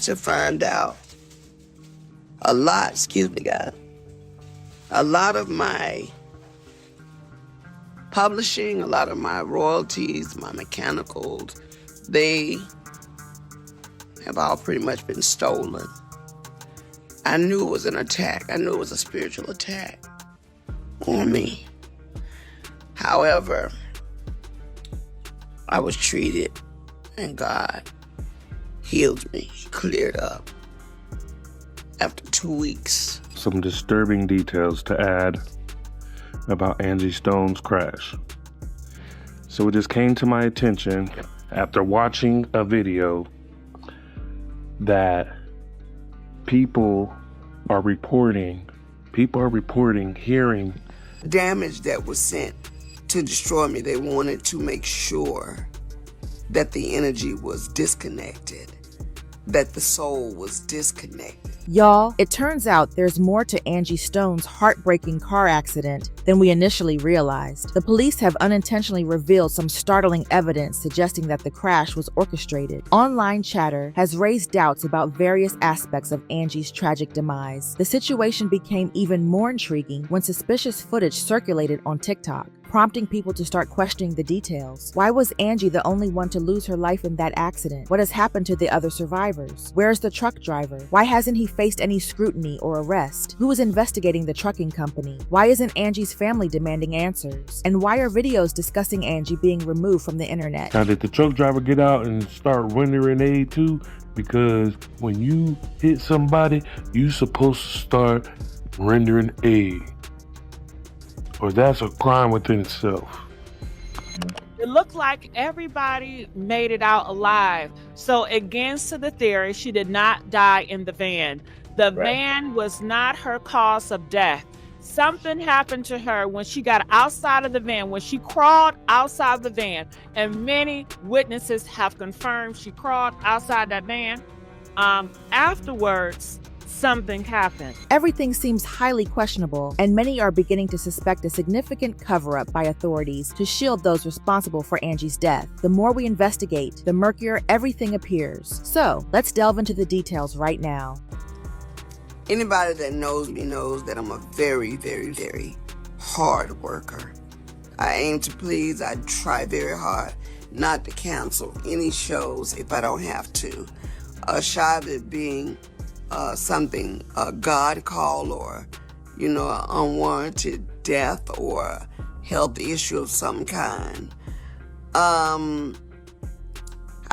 to find out a lot, excuse me, guys, a lot of my publishing, a lot of my royalties, my mechanicals, they have all pretty much been stolen. I knew it was an attack. I knew it was a spiritual attack on me. However, I was treated and God healed me. He cleared up after 2 weeks. Some disturbing details to add about Angie Stone's crash. So it just came to my attention after watching a video that people are reporting hearing damage that was sent to destroy me. They wanted to make sure that the energy was disconnected, that the soul was disconnected. Y'all, it turns out there's more to Angie Stone's heartbreaking car accident than we initially realized. The police have unintentionally revealed some startling evidence suggesting that the crash was orchestrated. Online chatter has raised doubts about various aspects of Angie's tragic demise. The situation became even more intriguing when suspicious footage circulated on TikTok, prompting people to start questioning the details. Why was Angie the only one to lose her life in that accident? What has happened to the other survivors? Where's the truck driver? Why hasn't he faced any scrutiny or arrest? Who is investigating the trucking company? Why isn't Angie's family demanding answers? And why are videos discussing Angie being removed from the internet? Now, did the truck driver get out and start rendering aid too? Because when you hit somebody, you supposed to start rendering aid. Or that's a crime within itself. It looked like everybody made it out alive. So against to the theory, she did not die in the van. The van was not her cause of death. Something happened to her when she got outside of the van, when she crawled outside the van. And many witnesses have confirmed she crawled outside that van. Afterwards, something happened. Everything seems highly questionable, and many are beginning to suspect a significant cover-up by authorities to shield those responsible for Angie's death. The more we investigate, the murkier everything appears. So, let's delve into the details right now. Anybody that knows me knows that I'm a very, very, very hard worker. I aim to please. I try very hard not to cancel any shows if I don't have to. Shy of it being something God called, or an unwarranted death or a health issue of some kind. I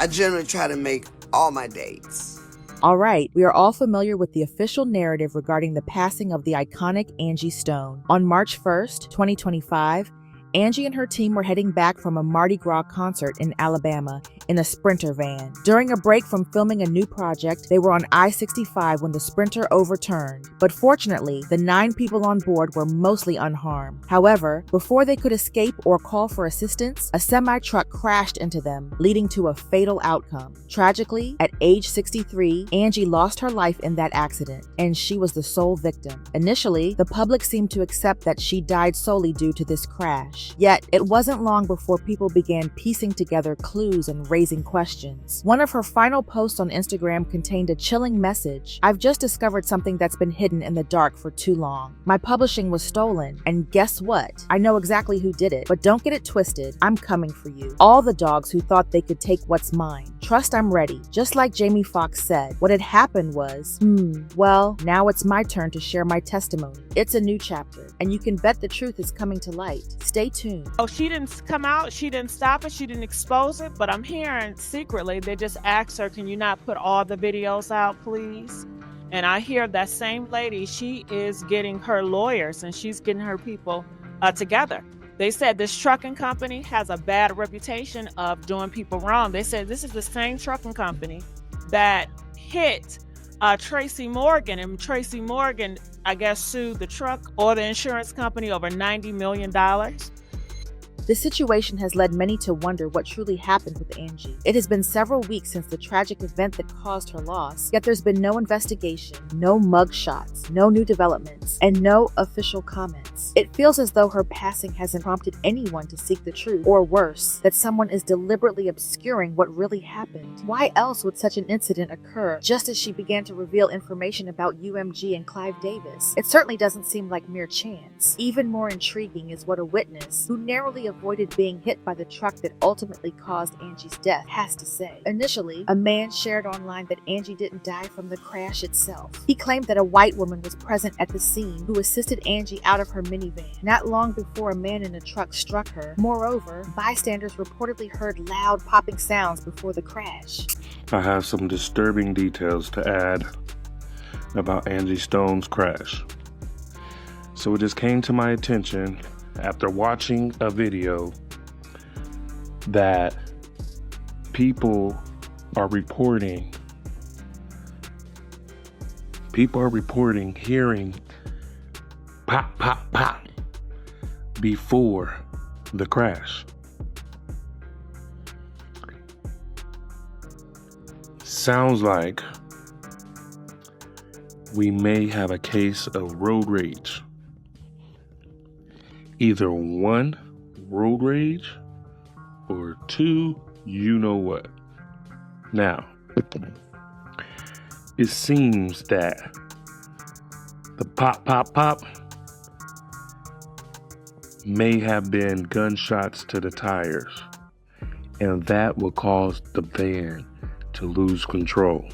generally try to make all my dates. All right, we are all familiar with the official narrative regarding the passing of the iconic Angie Stone. On March 1st, 2025, Angie and her team were heading back from a Mardi Gras concert in Alabama in a Sprinter van. During a break from filming a new project, they were on I-65 when the Sprinter overturned. But fortunately, the 9 people on board were mostly unharmed. However, before they could escape or call for assistance, a semi-truck crashed into them, leading to a fatal outcome. Tragically, at age 63, Angie lost her life in that accident, and she was the sole victim. Initially, the public seemed to accept that she died solely due to this crash. Yet, it wasn't long before people began piecing together clues and raising questions. One of her final posts on Instagram contained a chilling message. "I've just discovered something that's been hidden in the dark for too long. My publishing was stolen, and guess what? I know exactly who did it, but don't get it twisted. I'm coming for you. All the dogs who thought they could take what's mine. Trust I'm ready." Just like Jamie Foxx said, what had happened was, well, now it's my turn to share my testimony. It's a new chapter, and you can bet the truth is coming to light. Stay tuned. Oh, she didn't come out, she didn't stop it, she didn't expose it, but I'm hearing secretly they just asked her, can you not put all the videos out, please? And I hear that same lady, she is getting her lawyers and she's getting her people together. They said this trucking company has a bad reputation of doing people wrong. They said this is the same trucking company that hit Tracy Morgan, and Tracy Morgan, I guess, sued the truck or the insurance company over $90 million. This situation has led many to wonder what truly happened with Angie. It has been several weeks since the tragic event that caused her loss, yet there's been no investigation, no mugshots, no new developments, and no official comments. It feels as though her passing hasn't prompted anyone to seek the truth, or worse, that someone is deliberately obscuring what really happened. Why else would such an incident occur just as she began to reveal information about UMG and Clive Davis? It certainly doesn't seem like mere chance. Even more intriguing is what a witness, who narrowly avoided being hit by the truck that ultimately caused Angie's death, has to say. Initially, a man shared online that Angie didn't die from the crash itself. He claimed that a white woman was present at the scene who assisted Angie out of her minivan, not long before a man in a truck struck her. Moreover, bystanders reportedly heard loud popping sounds before the crash. I have some disturbing details to add about Angie Stone's crash. So it just came to my attention after watching a video that people are reporting hearing pop, pop, pop before the crash. Sounds like we may have a case of road rage. Either one, road rage, or two, you know what. Now, it seems that the pop, pop, pop may have been gunshots to the tires, and that will cause the van to lose control.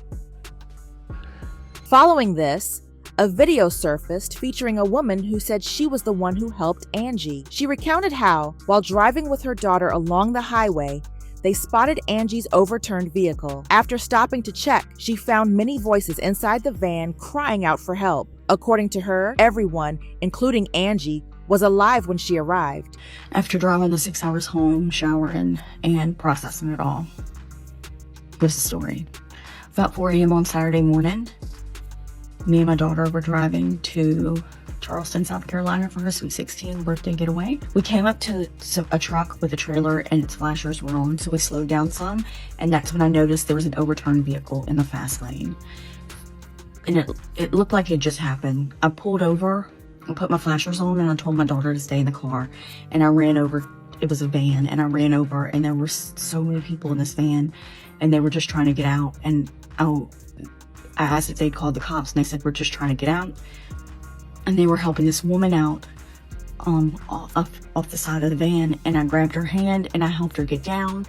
Following this, a video surfaced featuring a woman who said she was the one who helped Angie. She recounted how, while driving with her daughter along the highway, they spotted Angie's overturned vehicle. After stopping to check, she found many voices inside the van crying out for help. According to her, everyone, including Angie, was alive when she arrived. After driving the 6 hours home, showering, and processing it all, this is the story. About 4 a.m. on Saturday morning, me and my daughter were driving to Charleston, South Carolina for her Sweet 16 birthday getaway. We came up to a truck with a trailer and its flashers were on, so we slowed down some, and that's when I noticed there was an overturned vehicle in the fast lane. And it looked like it just happened. I pulled over and put my flashers on, and I told my daughter to stay in the car, and I ran over. It was a van, and I ran over, and there were so many people in this van, and they were just trying to get out. And I asked if they'd called the cops, and they said, we're just trying to get out. And they were helping this woman out off the side of the van, and I grabbed her hand and I helped her get down,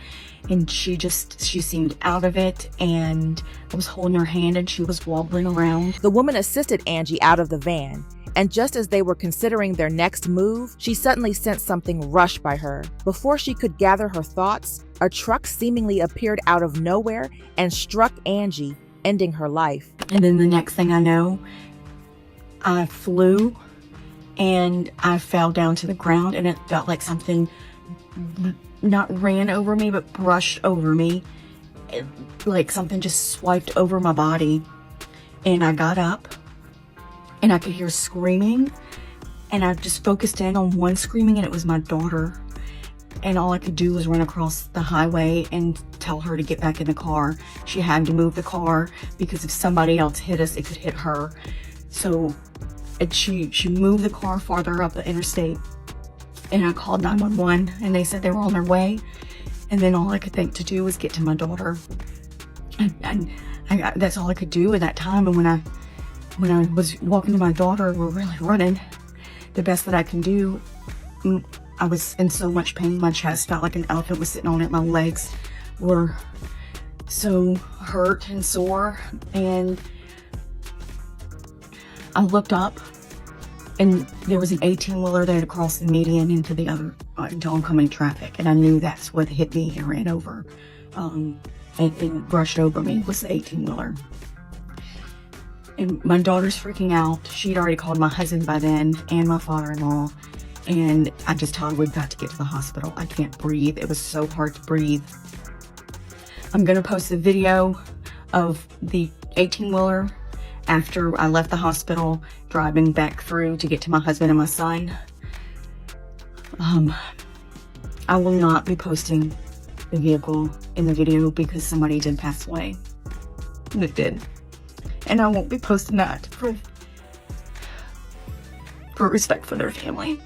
and she seemed out of it, and I was holding her hand and she was wobbling around. The woman assisted Angie out of the van, and just as they were considering their next move, she suddenly sensed something rush by her. Before she could gather her thoughts, a truck seemingly appeared out of nowhere and struck Angie, ending her life. And then the next thing I know, I flew and I fell down to the ground, and it felt like something not ran over me, but brushed over me. Like something just swiped over my body. And I got up and I could hear screaming, and I just focused in on one screaming, and it was my daughter. And all I could do was run across the highway and tell her to get back in the car. She had to move the car because if somebody else hit us, it could hit her. So she moved the car farther up the interstate, and I called 911, and they said they were on their way. And then all I could think to do was get to my daughter. And that's all I could do at that time. And when I was walking to my daughter, we're really running. The best that I can do, I was in so much pain. My chest felt like an elephant was sitting on it. My legs were so hurt and sore. And I looked up, and there was an 18-wheeler there to cross the median into the other into oncoming traffic. And I knew that's what hit me and ran over. And brushed over me was the 18-wheeler. And my daughter's freaking out. She'd already called my husband by then and my father-in-law. And I just told her we've got to get to the hospital. I can't breathe. It was so hard to breathe. I'm going to post a video of the 18-wheeler after I left the hospital, driving back through to get to my husband and my son. I will not be posting the vehicle in the video because somebody did pass away. That did. And I won't be posting that for respect for their family.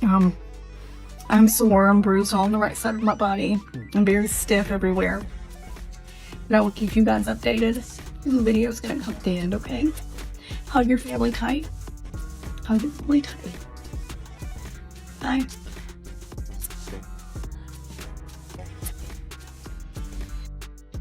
I'm sore, I'm bruised on the right side of my body. I'm very stiff everywhere. But I will keep you guys updated. The video's gonna come at the end, okay? Hug your family tight. Hug your family tight. Bye.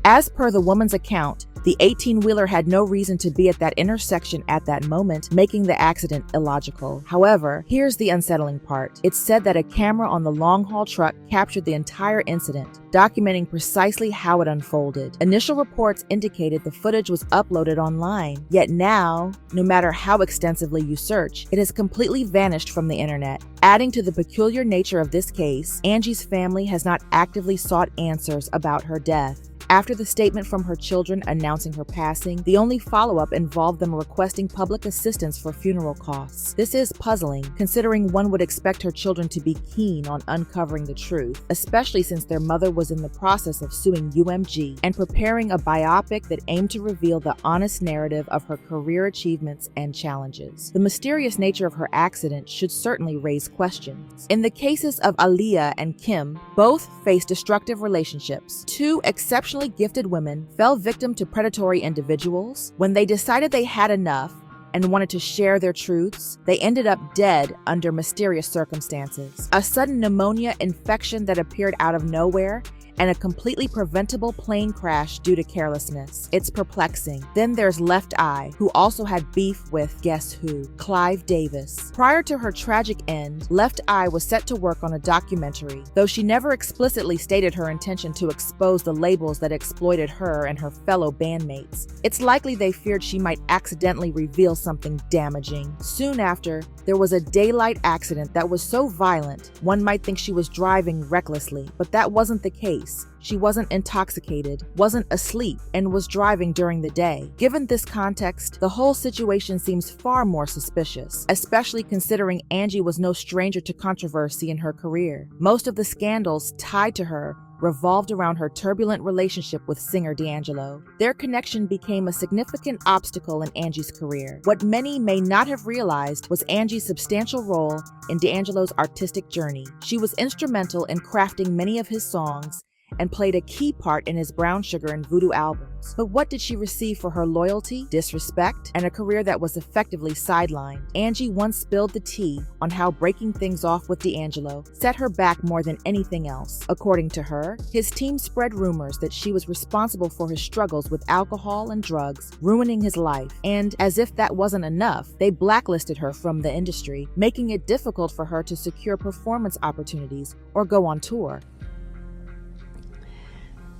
As per the woman's account, the 18-wheeler had no reason to be at that intersection at that moment, making the accident illogical. However, here's the unsettling part. It's said that a camera on the long-haul truck captured the entire incident, documenting precisely how it unfolded. Initial reports indicated the footage was uploaded online, yet now, no matter how extensively you search, it has completely vanished from the internet. Adding to the peculiar nature of this case, Angie's family has not actively sought answers about her death. After the statement from her children announcing her passing, the only follow-up involved them requesting public assistance for funeral costs. This is puzzling, considering one would expect her children to be keen on uncovering the truth, especially since their mother was in the process of suing UMG and preparing a biopic that aimed to reveal the honest narrative of her career achievements and challenges. The mysterious nature of her accident should certainly raise questions. In the cases of Aaliyah and Kim, both faced destructive relationships. Two exceptionally gifted women fell victim to predatory individuals. When they decided they had enough and wanted to share their truths, they ended up dead under mysterious circumstances. A sudden pneumonia infection that appeared out of nowhere, and a completely preventable plane crash due to carelessness. It's perplexing. Then there's Left Eye, who also had beef with, guess who? Clive Davis. Prior to her tragic end, Left Eye was set to work on a documentary, though she never explicitly stated her intention to expose the labels that exploited her and her fellow bandmates. It's likely they feared she might accidentally reveal something damaging. Soon after, there was a daylight accident that was so violent, one might think she was driving recklessly, but that wasn't the case. She wasn't intoxicated, wasn't asleep, and was driving during the day. Given this context, the whole situation seems far more suspicious, especially considering Angie was no stranger to controversy in her career. Most of the scandals tied to her revolved around her turbulent relationship with singer D'Angelo. Their connection became a significant obstacle in Angie's career. What many may not have realized was Angie's substantial role in D'Angelo's artistic journey. She was instrumental in crafting many of his songs and played a key part in his Brown Sugar and Voodoo albums. But what did she receive for her loyalty, disrespect, and a career that was effectively sidelined? Angie once spilled the tea on how breaking things off with D'Angelo set her back more than anything else. According to her, his team spread rumors that she was responsible for his struggles with alcohol and drugs, ruining his life, and as if that wasn't enough, they blacklisted her from the industry, making it difficult for her to secure performance opportunities or go on tour.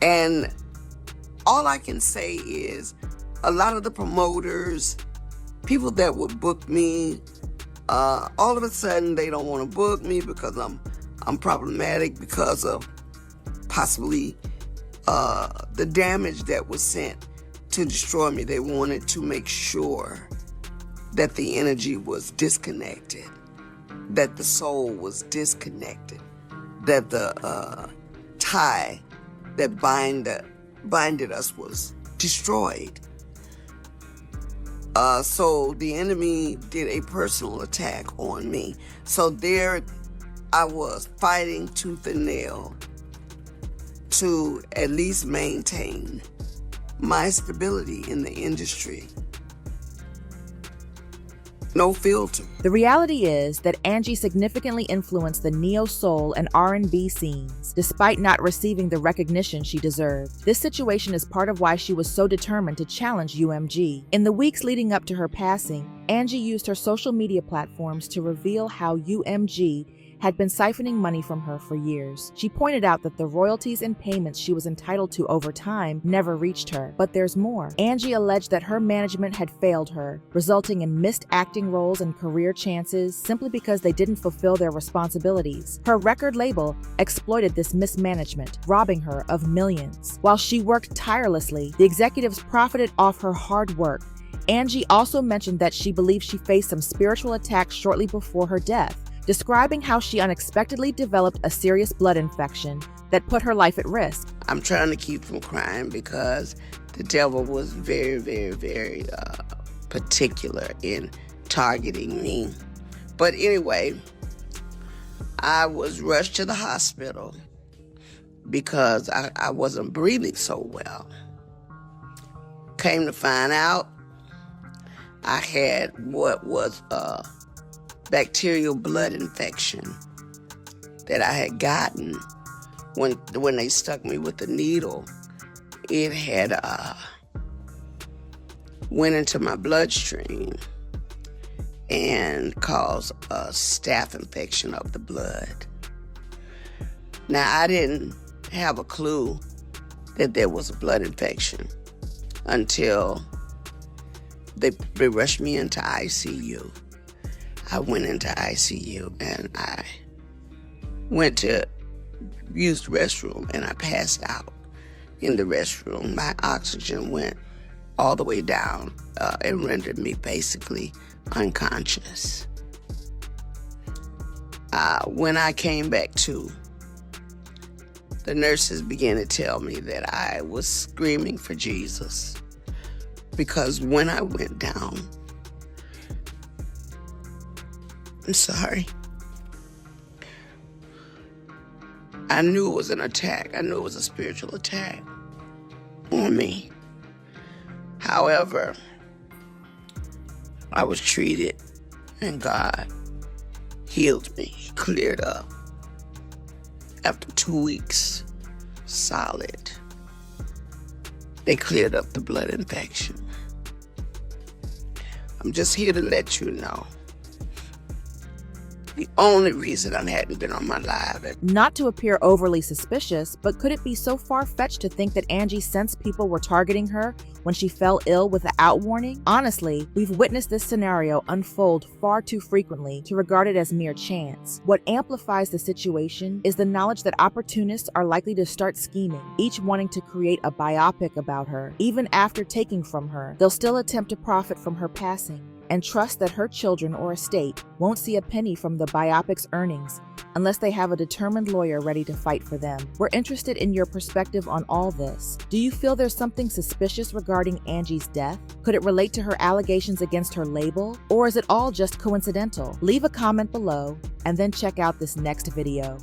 And all I can say is a lot of the promoters, people that would book me, all of a sudden they don't want to book me because I'm problematic because of possibly the damage that was sent to destroy me. They wanted to make sure that the energy was disconnected, that the soul was disconnected, that the tie that binded us was destroyed. So the enemy did a personal attack on me. So there I was fighting tooth and nail to at least maintain my stability in the industry. No filter. The reality is that Angie significantly influenced the neo-soul and R&B scenes, despite not receiving the recognition she deserved. This situation is part of why she was so determined to challenge UMG. In the weeks leading up to her passing, Angie used her social media platforms to reveal how UMG had been siphoning money from her for years. She pointed out that the royalties and payments she was entitled to over time never reached her. But there's more. Angie alleged that her management had failed her, resulting in missed acting roles and career chances simply because they didn't fulfill their responsibilities. Her record label exploited this mismanagement, robbing her of millions. While she worked tirelessly, the executives profited off her hard work. Angie also mentioned that she believed she faced some spiritual attacks shortly before her death, describing how she unexpectedly developed a serious blood infection that put her life at risk. I'm trying to keep from crying because the devil was very, very, very particular in targeting me. But anyway, I was rushed to the hospital because I wasn't breathing so well. Came to find out, I had what was a bacterial blood infection that I had gotten when they stuck me with the needle. It had went into my bloodstream and caused a staph infection of the blood. Now, I didn't have a clue that there was a blood infection until they rushed me into ICU. I went into ICU and I went to use the restroom and I passed out in the restroom. My oxygen went all the way down and rendered me basically unconscious. When I came back to, the nurses began to tell me that I was screaming for Jesus, because when I went down, I'm sorry, I knew it was an attack. I knew it was a spiritual attack on me. However, I was treated and God healed me, cleared up. After 2 weeks, solid, they cleared up the blood infection. I'm just here to let you know, the only reason I hadn't been on my live. Not to appear overly suspicious, but could it be so far-fetched to think that Angie sensed people were targeting her when she fell ill without warning? Honestly, we've witnessed this scenario unfold far too frequently to regard it as mere chance. What amplifies the situation is the knowledge that opportunists are likely to start scheming, each wanting to create a biopic about her. Even after taking from her, they'll still attempt to profit from her passing, and trust that her children or estate won't see a penny from the biopic's earnings unless they have a determined lawyer ready to fight for them. We're interested in your perspective on all this. Do you feel there's something suspicious regarding Angie's death? Could it relate to her allegations against her label? Or is it all just coincidental? Leave a comment below and then check out this next video.